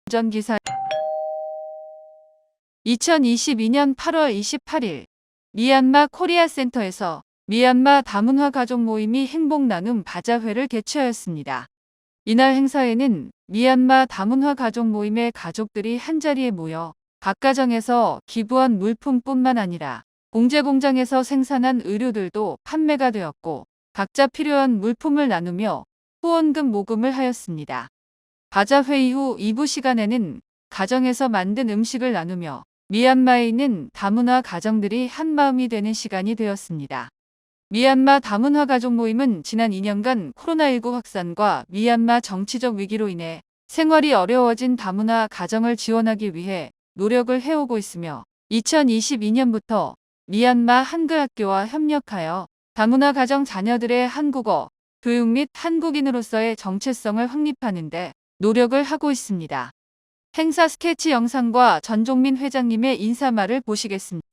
전 기사 2022년 8월 28일 미얀마 코리아 센터에서 미얀마 다문화 가족 모임이 행복 나눔 바자회를 개최하였습니다. 이날 행사에는 미얀마 다문화 가족 모임의 가족들이 한자리에 모여 각 가정에서 기부한 물품뿐만 아니라 봉제 공장에서 생산한 의류들도 판매가 되었고 각자 필요한 물품을 나누며 후원금 모금을 하였습니다. 바자회 이후 2부 시간에는 가정에서 만든 음식을 나누며 미얀마에 있는 다문화 가정들이 한마음이 되는 시간이 되었습니다. 미얀마 다문화 가족 모임은 지난 2년간 코로나19 확산과 미얀마 정치적 위기로 인해 생활이 어려워진 다문화 가정을 지원하기 위해 노력을 해오고 있으며 2022년부터 미얀마 한글학교와 협력하여 다문화 가정 자녀들의 한국어 교육 및 한국인으로서의 정체성을 확립하는 데 노력을 하고 있습니다. 행사 스케치 영상과 전종민 회장님의 인사말을 보시겠습니다.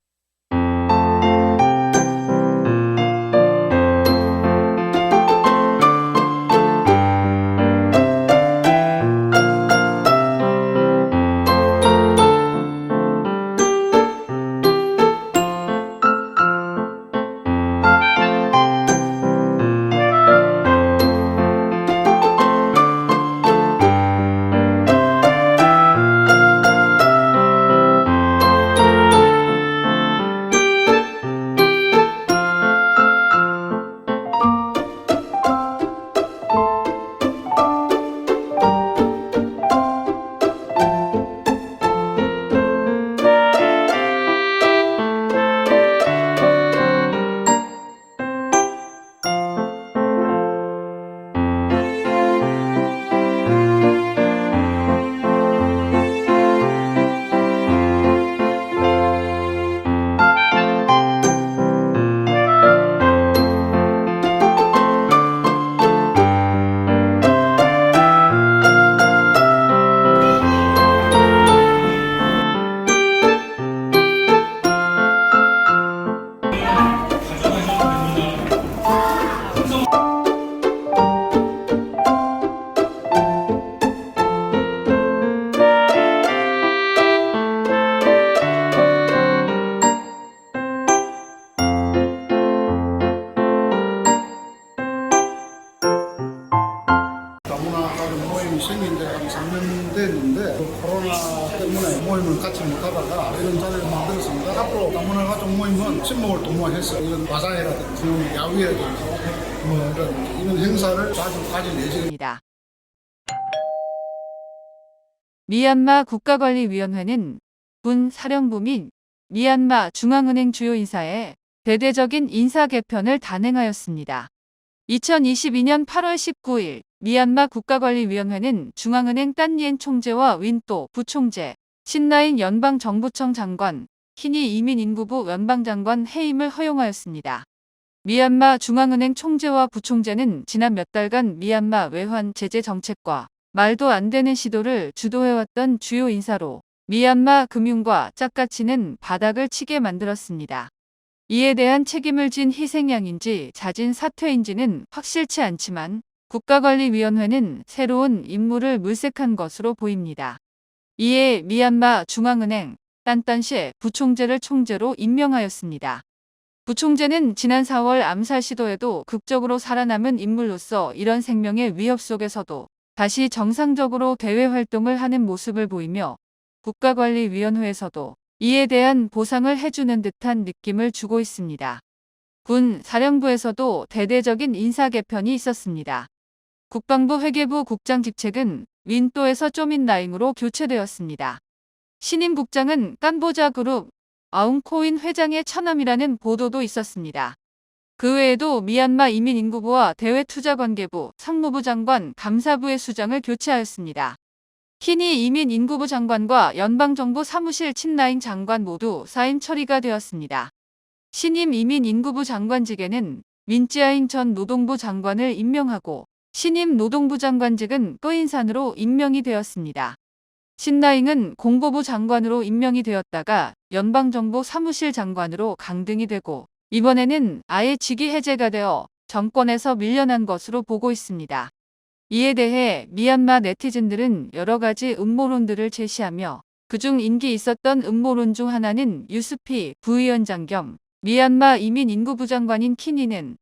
다문화 가족 모임이 생긴 지가 한 3년 됐는데 코로나 때문에 모임을 같이 못하다가 이런 자리를 만들었습니다. 앞으로 다문화 가족 모임은 친목을 도모해서 이런 바자회라든지 야외라든지 이런 행사를 자주 가질 예정입니다. 미얀마 국가관리위원회는 군 사령부 및 미얀마 중앙은행 주요 인사의 대대적인 인사 개편을 단행하였습니다. 2022년 8월 19일 미얀마 국가관리위원회는 중앙은행 딴니엔 총재와 윈또 부총재, 신라인 연방정부청 장관, 키니 이민인구부 연방장관 해임을 허용하였습니다. 미얀마 중앙은행 총재와 부총재는 지난 몇 달간 미얀마 외환 제재 정책과 말도 안 되는 시도를 주도해왔던 주요 인사로 미얀마 금융과 짝같이는 바닥을 치게 만들었습니다. 이에 대한 책임을 진 희생양인지 잦은 사퇴인지는 확실치 않지만 국가관리위원회는 새로운 인물을 물색한 것으로 보입니다. 이에 미얀마 중앙은행 딴딴시 부총재를 총재로 임명하였습니다. 부총재는 지난 4월 암살 시도에도 극적으로 살아남은 인물로서 이런 생명의 위협 속에서도 다시 정상적으로 대외 활동을 하는 모습을 보이며 국가관리위원회에서도 이에 대한 보상을 해주는 듯한 느낌을 주고 있습니다. 군 사령부에서도 대대적인 인사 개편이 있었습니다. 국방부 회계부 국장 직책은 윈또에서 쪼민라잉으로 교체되었습니다. 신임 국장은 깐보자 그룹 아웅코인 회장의 처남이라는 보도도 있었습니다. 그 외에도 미얀마 이민인구부와 대외투자관계부, 상무부 장관, 감사부의 수장을 교체하였습니다. 키니 이민인구부 장관과 연방정부 사무실 친라잉 장관 모두 사임 처리가 되었습니다. 신임 이민인구부 장관직에는 민찌아잉 전 노동부 장관을 임명하고 신임 노동부 장관직은 꺼인산으로 임명이 되었습니다. 신라잉은 공보부 장관으로 임명이 되었다가 연방정부 사무실 장관으로 강등이 되고 이번에는 아예 직위 해제가 되어 정권에서 밀려난 것으로 보고 있습니다. 이에 대해 미얀마 네티즌들은 여러 가지 음모론들을 제시하며 그중 인기 있었던 음모론 중 하나는 유스피 부위원장 겸 미얀마 이민인구부 장관인 키니는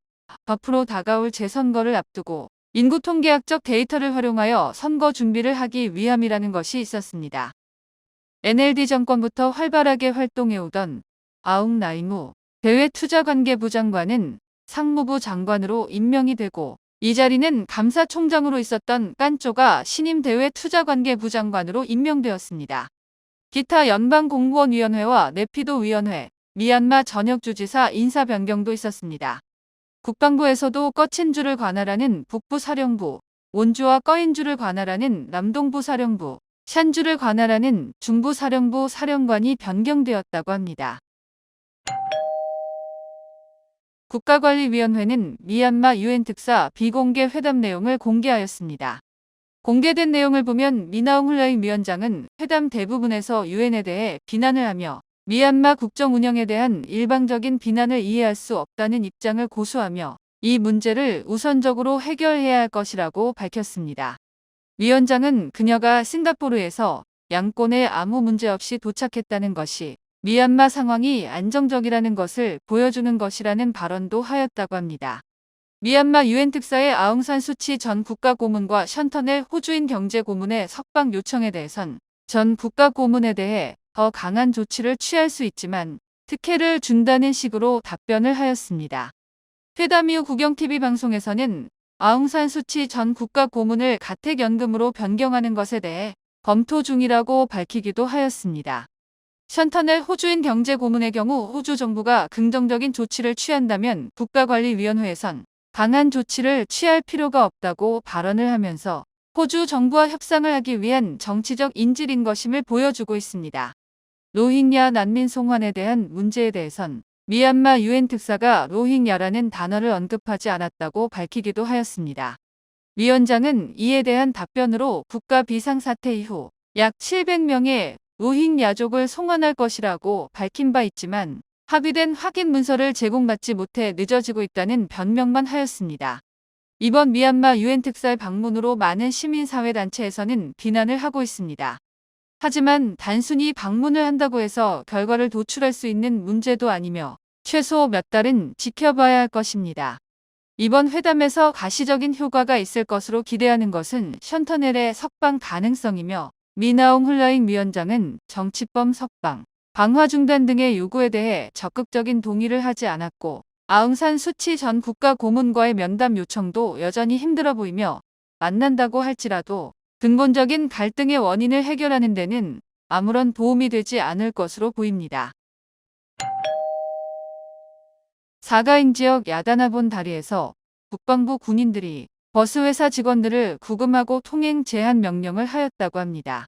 앞으로 다가올 재선거를 앞두고 인구 통계학적 데이터를 활용하여 선거 준비를 하기 위함이라는 것이 있었습니다. NLD 정권부터 활발하게 활동해오던 아웅 나잉우 대외투자관계부 장관은 상무부 장관으로 임명이 되고 이 자리는 감사총장으로 있었던 깐쪼가 신임 대외투자관계부 장관으로 임명되었습니다. 기타 연방공무원위원회와 네피도위원회, 미얀마 전역주지사 인사 변경도 있었습니다. 국방부에서도 꺼친주를 관할하는 북부사령부, 온주와 꺼인주를 관할하는 남동부 사령부, 샨주를 관할하는 중부사령부 사령관이 변경되었다고 합니다. 국가관리위원회는 미얀마 유엔 특사 비공개 회담 내용을 공개하였습니다. 공개된 내용을 보면 미나옹 훌라잉 위원장은 회담 대부분에서 유엔에 대해 비난을 하며 미얀마 국정 운영에 대한 일방적인 비난을 이해할 수 없다는 입장을 고수하며 이 문제를 우선적으로 해결해야 할 것이라고 밝혔습니다. 위원장은 그녀가 싱가포르에서 양권에 아무 문제 없이 도착했다는 것이 미얀마 상황이 안정적이라는 것을 보여주는 것이라는 발언도 하였다고 합니다. 미얀마 유엔 특사의 아웅산 수치 전 국가고문과 션터넬 호주인 경제고문의 석방 요청에 대해선 전 국가고문에 대해 더 강한 조치를 취할 수 있지만 특혜를 준다는 식으로 답변을 하였습니다. 회담 이후 국영TV 방송에서는 아웅산 수치 전 국가고문을 가택연금으로 변경하는 것에 대해 검토 중이라고 밝히기도 하였습니다. 션터넬 호주인 경제고문의 경우 호주 정부가 긍정적인 조치를 취한다면 국가관리위원회에선 강한 조치를 취할 필요가 없다고 발언을 하면서 호주 정부와 협상을 하기 위한 정치적 인질인 것임을 보여주고 있습니다. 로힝야 난민 송환에 대한 문제에 대해선 미얀마 유엔 특사가 로힝야라는 단어를 언급하지 않았다고 밝히기도 하였습니다. 위원장은 이에 대한 답변으로 국가 비상사태 이후 약 700명의 로힝야족을 송환할 것이라고 밝힌 바 있지만 합의된 확인 문서를 제공받지 못해 늦어지고 있다는 변명만 하였습니다. 이번 미얀마 유엔 특사의 방문으로 많은 시민사회단체에서는 비난을 하고 있습니다. 하지만 단순히 방문을 한다고 해서 결과를 도출할 수 있는 문제도 아니며 최소 몇 달은 지켜봐야 할 것입니다. 이번 회담에서 가시적인 효과가 있을 것으로 기대하는 것은 션터넬의 석방 가능성이며 미나옹 훌라잉 위원장은 정치범 석방, 방화 중단 등의 요구에 대해 적극적인 동의를 하지 않았고 아웅산 수치 전 국가고문과의 면담 요청도 여전히 힘들어 보이며 만난다고 할지라도 근본적인 갈등의 원인을 해결하는 데는 아무런 도움이 되지 않을 것으로 보입니다. 사가잉 지역 야다나본 다리에서 국방부 군인들이 버스 회사 직원들을 구금하고 통행 제한 명령을 하였다고 합니다.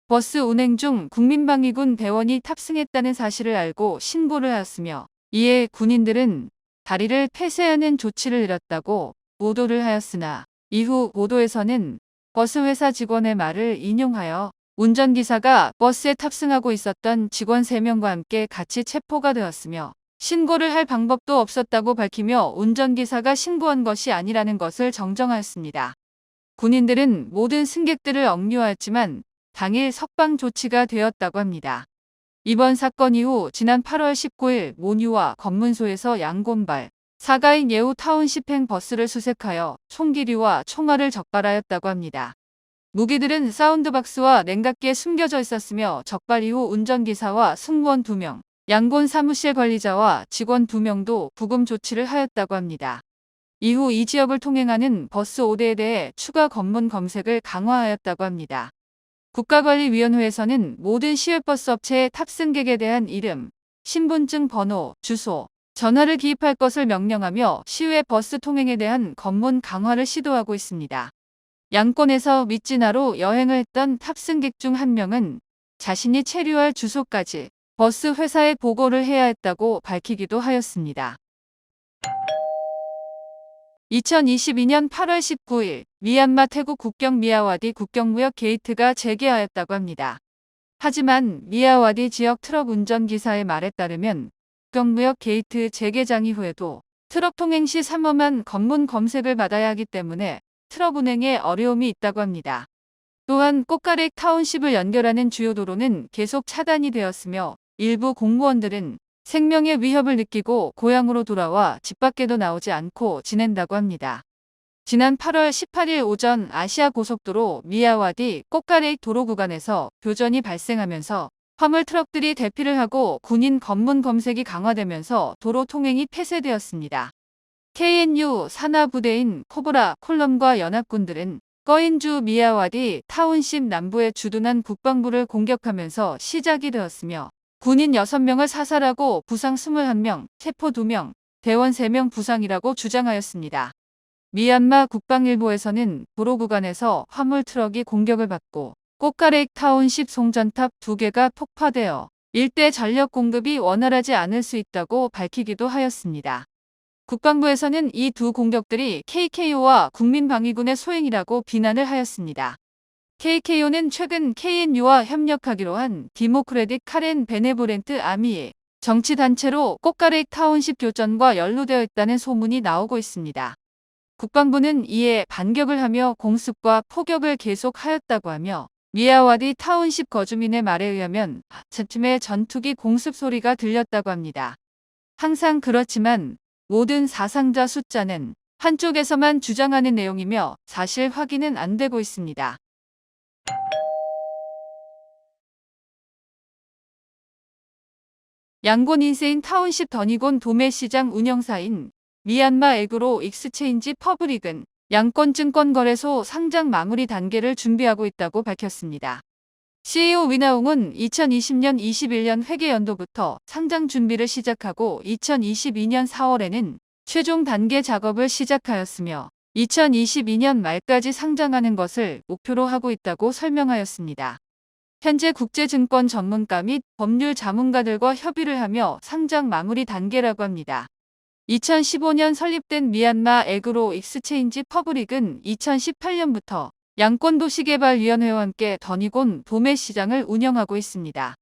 버스 운행 중 국민방위군 대원이 탑승했다는 사실을 알고 신고를 하였으며 이에 군인들은 다리를 폐쇄하는 조치를 내렸다고 보도를 하였으나 이후 보도에서는 버스 회사 직원의 말을 인용하여 운전기사가 버스에 탑승하고 있었던 직원 3명과 함께 같이 체포가 되었으며 신고를 할 방법도 없었다고 밝히며 운전기사가 신고한 것이 아니라는 것을 정정하였습니다. 군인들은 모든 승객들을 억류하였지만 당일 석방 조치가 되었다고 합니다. 이번 사건 이후 지난 8월 19일 모뉴와 검문소에서 양곤발, 사가잉 예우 타운시팽 버스를 수색하여 총기류와 총알을 적발하였다고 합니다. 무기들은 사운드박스와 냉각기에 숨겨져 있었으며 적발 이후 운전기사와 승무원 2명, 양곤 사무실 관리자와 직원 2명도 구금 조치를 하였다고 합니다. 이후 이 지역을 통행하는 버스 5대에 대해 추가 검문 검색을 강화하였다고 합니다. 국가관리위원회에서는 모든 시외버스 업체의 탑승객에 대한 이름, 신분증 번호, 주소, 전화를 기입할 것을 명령하며 시외 버스 통행에 대한 검문 강화를 시도하고 있습니다. 양권에서 미찌나로 여행을 했던 탑승객 중 1명은 자신이 체류할 주소까지 버스 회사에 보고를 해야 했다고 밝히기도 하였습니다. 2022년 8월 19일 미얀마 태국 국경 미야와디 국경무역 게이트가 재개하였다고 합니다. 하지만 미야와디 지역 트럭 운전기사의 말에 따르면 국경무역 게이트 재개장 이후에도 트럭 통행 시 3월만 검문 검색을 받아야 하기 때문에 트럭 운행에 어려움이 있다고 합니다. 또한 꽃가래 타운십을 연결하는 주요 도로는 계속 차단이 되었으며 일부 공무원들은 생명의 위협을 느끼고 고향으로 돌아와 집 밖에도 나오지 않고 지낸다고 합니다. 지난 8월 18일 오전 아시아 고속도로 미야와디 꽃가래 도로 구간에서 교전이 발생하면서 화물 트럭들이 대피를 하고 군인 검문 검색이 강화되면서 도로 통행이 폐쇄되었습니다. KNU 산하부대인 코브라 콜럼과 연합군들은 꺼인주 미야와디 타운십 남부에 주둔한 국방부를 공격하면서 시작이 되었으며 군인 6명을 사살하고 부상 21명, 체포 2명, 대원 3명 부상이라고 주장하였습니다. 미얀마 국방일보에서는 도로 구간에서 화물 트럭이 공격을 받고 꽃가래 타운십 송전탑 2개가 폭파되어 일대 전력 공급이 원활하지 않을 수 있다고 밝히기도 하였습니다. 국방부에서는 이 두 공격들이 KKO와 국민방위군의 소행이라고 비난을 하였습니다. KKO는 최근 KNU와 협력하기로 한 디모크레틱 카렌 베네보렌트 아미의 정치단체로 꽃가래 타운십 교전과 연루되어 있다는 소문이 나오고 있습니다. 국방부는 이에 반격을 하며 공습과 포격을 계속하였다고 하며 미야와디 타운십 거주민의 말에 의하면 아침에 전투기 공습 소리가 들렸다고 합니다. 항상 그렇지만 모든 사상자 숫자는 한쪽에서만 주장하는 내용이며 사실 확인은 안 되고 있습니다. 양곤 인세인 타운십 더니곤 도매시장 운영사인 미얀마 에그로 익스체인지 퍼블릭은 양권증권거래소 상장 마무리 단계를 준비하고 있다고 밝혔습니다. CEO 위나웅은 2020년 21년 회계연도부터 상장 준비를 시작하고 2022년 4월에는 최종 단계 작업을 시작하였으며 2022년 말까지 상장하는 것을 목표로 하고 있다고 설명하였습니다. 현재 국제증권 전문가 및 법률 자문가들과 협의를 하며 상장 마무리 단계라고 합니다. 2015년 설립된 미얀마 에그로 익스체인지 퍼블릭은 2018년부터 양권도시개발위원회와 함께 더니곤 도매시장을 운영하고 있습니다.